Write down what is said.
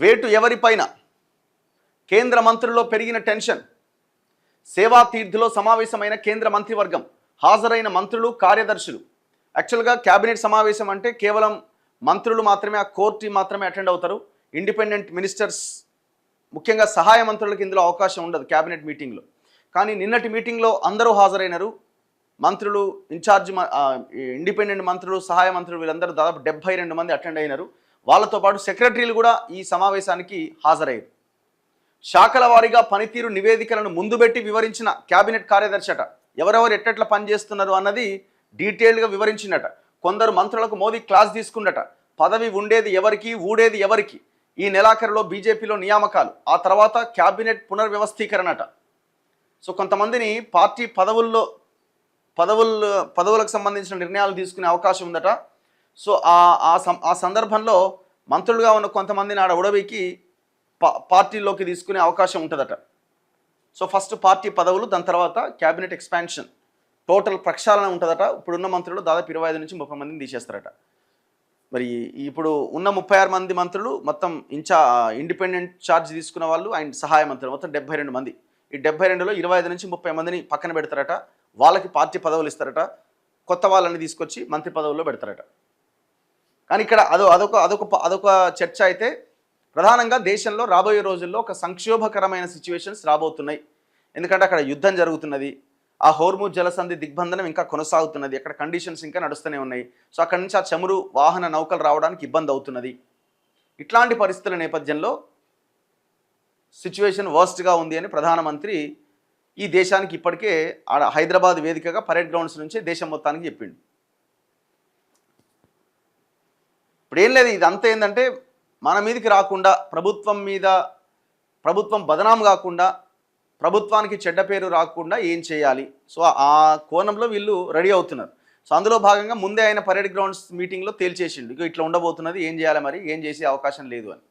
వేటు ఎవరిపైన? కేంద్ర మంత్రుల్లో పెరిగిన టెన్షన్. సేవా తీర్థులో సమావేశమైన కేంద్ర మంత్రివర్గం, హాజరైన మంత్రులు, కార్యదర్శులు. యాక్చువల్గా క్యాబినెట్ సమావేశం అంటే కేవలం మంత్రులు మాత్రమే, ఆ కోర్టు మాత్రమే అటెండ్ అవుతారు. ఇండిపెండెంట్ మినిస్టర్స్, ముఖ్యంగా సహాయ మంత్రులకు ఇందులో అవకాశం ఉండదు క్యాబినెట్ మీటింగ్లో. కానీ నిన్నటి మీటింగ్లో అందరూ హాజరైనారు. మంత్రులు, ఇన్ఛార్జ్ ఇండిపెండెంట్ మంత్రులు, సహాయ మంత్రులు, వీళ్ళందరూ దాదాపు 72 మంది అటెండ్ అయినారు. వాళ్ళతో పాటు సెక్రటరీలు కూడా ఈ సమావేశానికి హాజరయ్యారు. శాఖల వారీగా పనితీరు నివేదికలను ముందు పెట్టి వివరించిన క్యాబినెట్ కార్యదర్శి అట. ఎవరెవరు ఎట్టెట్లా పనిచేస్తున్నారు అన్నది డీటెయిల్గా వివరించినట. కొందరు మంత్రులకు మోదీ క్లాస్ తీసుకుండట. పదవి ఉండేది ఎవరికి, ఊడేది ఎవరికి. ఈ నెలాఖరులో బీజేపీలో నియామకాలు, ఆ తర్వాత క్యాబినెట్ పునర్వ్యవస్థీకరణట. సో కొంతమందిని పార్టీ పదవులకు సంబంధించిన నిర్ణయాలు తీసుకునే అవకాశం ఉందట. సో ఆ సందర్భంలో మంత్రులుగా ఉన్న కొంతమందిని ఆడ ఉడవికి పార్టీలోకి తీసుకునే అవకాశం ఉంటుందట. సో ఫస్ట్ పార్టీ పదవులు, దాని తర్వాత క్యాబినెట్ ఎక్స్పాన్షన్, టోటల్ ప్రక్షాళన ఉంటుందట. ఇప్పుడున్న మంత్రులు దాదాపు 25 నుంచి 30 మందిని తీసేస్తారట. మరి ఇప్పుడు ఉన్న 36 మంది మంత్రులు మొత్తం ఇండిపెండెంట్ ఛార్జ్ తీసుకున్న వాళ్ళు అండ్ సహాయ మంత్రులు మొత్తం 72 మంది. ఈ 72లో 25 నుంచి 30 మందిని పక్కన పెడతారట. వాళ్ళకి పార్టీ పదవులు ఇస్తారట. కొత్త వాళ్ళని తీసుకొచ్చి మంత్రి పదవుల్లో పెడతారట. కానీ ఇక్కడ అదొక చర్చ అయితే, ప్రధానంగా దేశంలో రాబోయే రోజుల్లో ఒక సంక్షోభకరమైన సిచ్యువేషన్స్ రాబోతున్నాయి. ఎందుకంటే అక్కడ యుద్ధం జరుగుతున్నది, ఆ హోర్ముజ్ జలసంధి దిగ్బంధనం ఇంకా కొనసాగుతున్నది, అక్కడ కండిషన్స్ ఇంకా నడుస్తూనే ఉన్నాయి. సో అక్కడి నుంచి ఆ చమురు వాహన నౌకలు రావడానికి ఇబ్బంది అవుతున్నది. ఇట్లాంటి పరిస్థితుల నేపథ్యంలో సిచ్యువేషన్ వర్స్ట్గా ఉంది అని ప్రధానమంత్రి ఈ దేశానికి ఇప్పటికే హైదరాబాద్ వేదికగా పరేడ్ గ్రౌండ్స్ నుంచి దేశం మొత్తానికి చెప్పిండు. ఇప్పుడు ఏం లేదు, ఇదంతా ఏంటంటే మన మీదకి రాకుండా, ప్రభుత్వం బదనాం కాకుండా, ప్రభుత్వానికి చెడ్డ పేరు రాకుండా ఏం చేయాలి. సో ఆ కోణంలో వీళ్ళు రెడీ అవుతున్నారు. సో అందులో భాగంగా ముందే ఆయన పరేడ్ గ్రౌండ్స్ మీటింగ్లో తేల్చేసిండు, ఇట్లా ఉండబోతున్నది, ఏం చేయాలి, మరి ఏం చేసే అవకాశం లేదు అని.